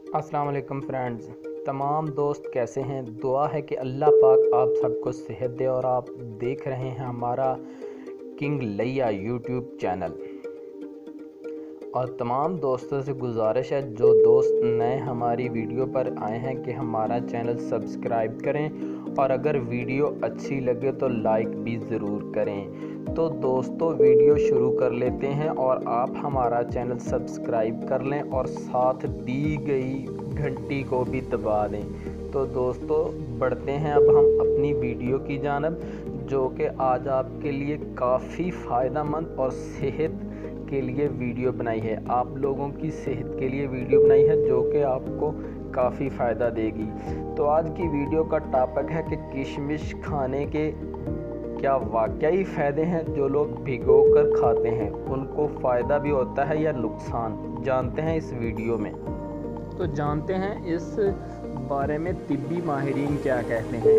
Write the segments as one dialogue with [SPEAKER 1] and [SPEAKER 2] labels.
[SPEAKER 1] अस्सलाम वालेकुम फ्रेंड्स। तमाम दोस्त कैसे हैं? दुआ है कि अल्लाह पाक आप सबको सेहत दे। और आप देख रहे हैं हमारा किंग लैया यूट्यूब चैनल। और तमाम दोस्तों से गुजारिश है, जो दोस्त नए हमारी वीडियो पर आए हैं, कि हमारा चैनल सब्सक्राइब करें और अगर वीडियो अच्छी लगे तो लाइक भी ज़रूर करें। तो दोस्तों, वीडियो शुरू कर लेते हैं और आप हमारा चैनल सब्सक्राइब कर लें और साथ दी गई घंटी को भी दबा दें। तो दोस्तों, बढ़ते हैं अब हम अपनी वीडियो की जानब, जो कि आज आपके लिए काफ़ी फ़ायदेमंद और सेहत के लिए वीडियो बनाई है। आप लोगों की सेहत के लिए वीडियो बनाई है, जो कि आपको काफ़ी फ़ायदा देगी। तो आज की वीडियो का टॉपिक है कि किशमिश खाने के क्या वाकई फ़ायदे हैं। जो लोग भिगो कर खाते हैं उनको फ़ायदा भी होता है या नुकसान, जानते हैं इस वीडियो में। तो जानते हैं इस बारे में तिब्बी माहिरीन क्या कहते हैं।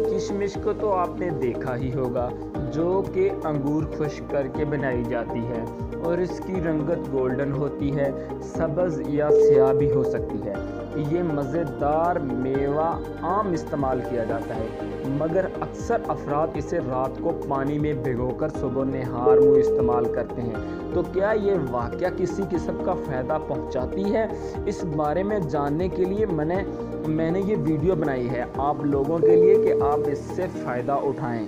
[SPEAKER 1] किशमिश को तो आपने देखा ही होगा, जो कि अंगूर खुश्क करके बनाई जाती है और इसकी रंगत गोल्डन होती है, सब्ज़ या स्याह भी हो सकती है। ये मज़ेदार मेवा आम इस्तेमाल किया जाता है, मगर अक्सर अफराद इसे रात को पानी में भिगोकर सुबह नहार मुँह इस्तेमाल करते हैं। तो क्या ये वाक़या किसी किस्म का फ़ायदा पहुंचाती है? इस बारे में जानने के लिए मैंने ये वीडियो बनाई है आप लोगों के लिए, कि आप इससे फ़ायदा उठाएं।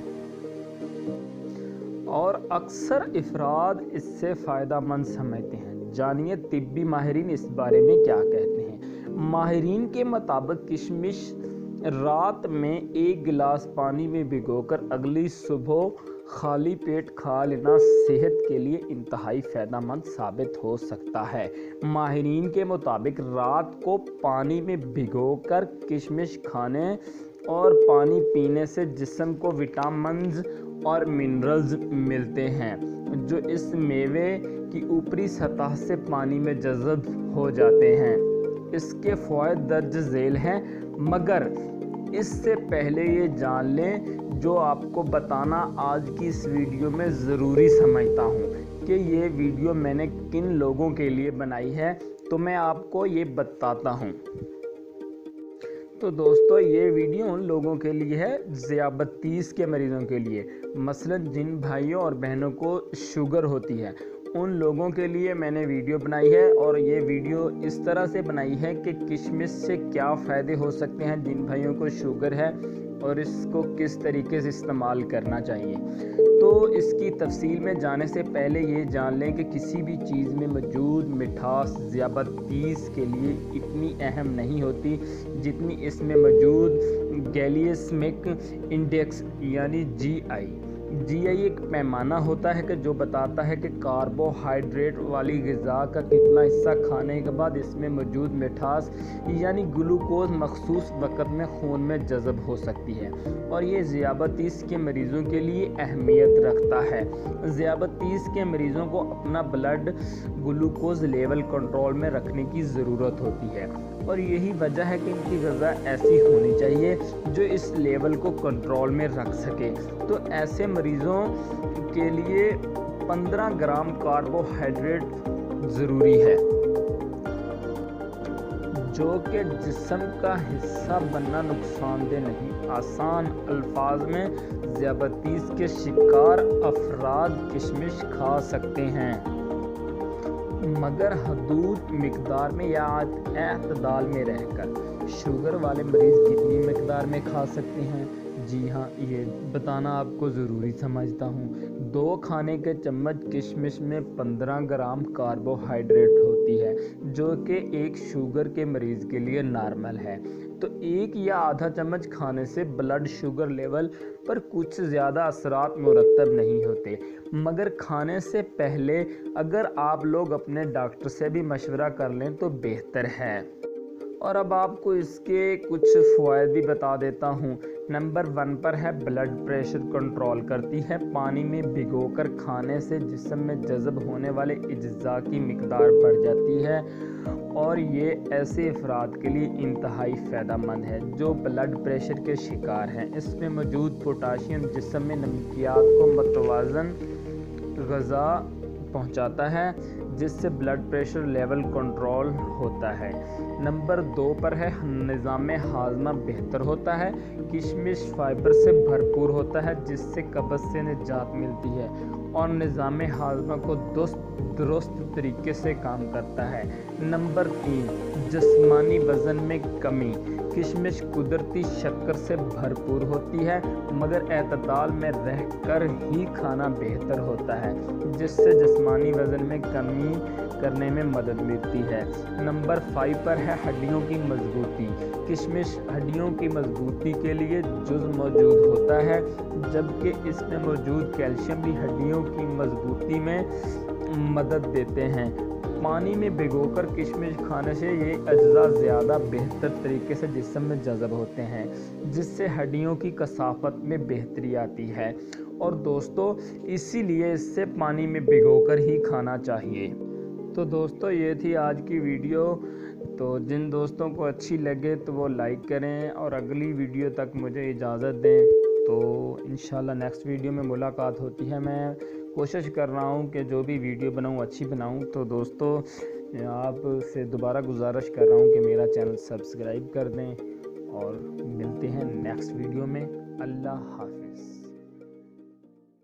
[SPEAKER 1] और अक्सर अफराद इससे फ़ायदा मंद समझते हैं। जानिए तिब्बी माहिरीन इस बारे में क्या कहते हैं। माहिरीन के मुताबिक किशमिश रात में 1 गिलास पानी में भिगोकर अगली सुबह खाली पेट खा लेना सेहत के लिए इंतहाई फ़ायदेमंद साबित हो सकता है। माहिरीन के मुताबिक रात को पानी में भिगोकर किशमिश खाने और पानी पीने से जिस्म को विटामिन्स और मिनरल्स मिलते हैं, जो इस मेवे की ऊपरी सतह से पानी में जज़ब हो जाते हैं। इसके फ़वाइद दर्ज झेल हैं, मगर इससे पहले ये जान लें, जो आपको बताना आज की इस वीडियो में ज़रूरी समझता हूँ कि ये वीडियो मैंने किन लोगों के लिए बनाई है, तो मैं आपको ये बताता हूँ। तो दोस्तों, ये वीडियो उन लोगों के लिए है, ज़ियाबतीस के मरीज़ों के लिए, मसलन जिन भाइयों और बहनों को शुगर होती है, उन लोगों के लिए मैंने वीडियो बनाई है। और ये वीडियो इस तरह से बनाई है कि किशमिश से क्या फ़ायदे हो सकते हैं जिन भाइयों को शुगर है, और इसको किस तरीके से इस्तेमाल करना चाहिए। तो इसकी तफसील में जाने से पहले ये जान लें कि किसी भी चीज़ में मौजूद मिठास ज़ियाबतीस के लिए इतनी अहम नहीं होती जितनी इसमें मौजूद ग्लाइसेमिक इंडेक्स यानी GI एक पैमाना होता है कि जो बताता है कि कार्बोहाइड्रेट वाली ग़िज़ा का कितना हिस्सा खाने के बाद इसमें मौजूद मिठास यानी ग्लूकोज मखसूस वक़्त में खून में जज़ब हो सकती है। और ये ज़ियाबतीस के मरीज़ों के लिए अहमियत रखता है। ज़ियाबतीस के मरीज़ों को अपना ब्लड ग्लूकोज लेवल कंट्रोल में रखने की ज़रूरत होती है, और यही वजह है कि इनकी ग़िज़ा ऐसी होनी चाहिए जो इस लेवल को कंट्रोल में रख सके। तो ऐसे मरीज़ों के लिए 15 ग्राम कार्बोहाइड्रेट ज़रूरी है, जो कि जिस्म का हिस्सा बनना नुकसानदेह नहीं। आसान अल्फाज में, ज़ियाबतीस के शिकार अफराद किशमिश खा सकते हैं, मगर हदूद मिकदार में या एतदाल में रहकर। शुगर वाले मरीज़ कितनी मिकदार में खा सकते हैं? जी हाँ, ये बताना आपको ज़रूरी समझता हूँ। 2 खाने के चम्मच किशमिश में 15 ग्राम कार्बोहाइड्रेट होती है, जो कि एक शुगर के मरीज़ के लिए नॉर्मल है। तो 1 या आधा चम्मच खाने से ब्लड शुगर लेवल पर कुछ ज़्यादा असरात मुरतब नहीं होते, मगर खाने से पहले अगर आप लोग अपने डॉक्टर से भी मशवरा कर लें तो बेहतर है। और अब आपको इसके कुछ फ़वाइद भी बता देता हूँ। नंबर 1 पर है ब्लड प्रेशर कंट्रोल करती है। पानी में भिगोकर खाने से जिस्म में जज़ब होने वाले अज्जा की मिकदार बढ़ जाती है, और ये ऐसे अफराद के लिए इंतहाई फ़ायदेमंद है जो ब्लड प्रेशर के शिकार हैं। इसमें मौजूद पोटाशियम जिस्म में नमकियात को मतवाज़न ग़िज़ा पहुंचाता है, जिससे ब्लड प्रेशर लेवल कंट्रोल होता है। नंबर 2 पर है निज़ाम हाज़मा बेहतर होता है। किशमिश फाइबर से भरपूर होता है, जिससे कब्ज़ से निजात मिलती है और निज़ाम हाज़मा को दुरुस्त तरीके से काम करता है। नंबर 3 जिस्मानी वज़न में कमी। किशमिश कुदरती शक्कर से भरपूर होती है, मगर एतदाल में रहकर ही खाना बेहतर होता है, जिससे जिस्मानी वज़न में कमी करने में मदद मिलती है। नंबर 5 पर है हड्डियों की मजबूती। किशमिश हड्डियों की मजबूती के लिए जुज़ मौजूद होता है, जबकि इसमें मौजूद कैल्शियम भी हड्डियों की मजबूती में मदद देते हैं। पानी में भिगोकर किशमिश खाने से ये अज्जा ज़्यादा बेहतर तरीके से जिस्म में जज़ब होते हैं, जिससे हड्डियों की कसाफत में बेहतरी आती है। और दोस्तों, इसीलिए इससे पानी में भिगोकर ही खाना चाहिए। तो दोस्तों, ये थी आज की वीडियो। तो जिन दोस्तों को अच्छी लगे तो वो लाइक करें और अगली वीडियो तक मुझे इजाज़त दें। तो इंशाल्लाह नेक्स्ट वीडियो में मुलाकात होती है। मैं कोशिश कर रहा हूँ कि जो भी वीडियो बनाऊँ अच्छी बनाऊँ। तो दोस्तों, आप से दोबारा गुजारिश कर रहा हूँ कि मेरा चैनल सब्सक्राइब कर दें और मिलते हैं नेक्स्ट वीडियो में। अल्लाह हाफ़िज़।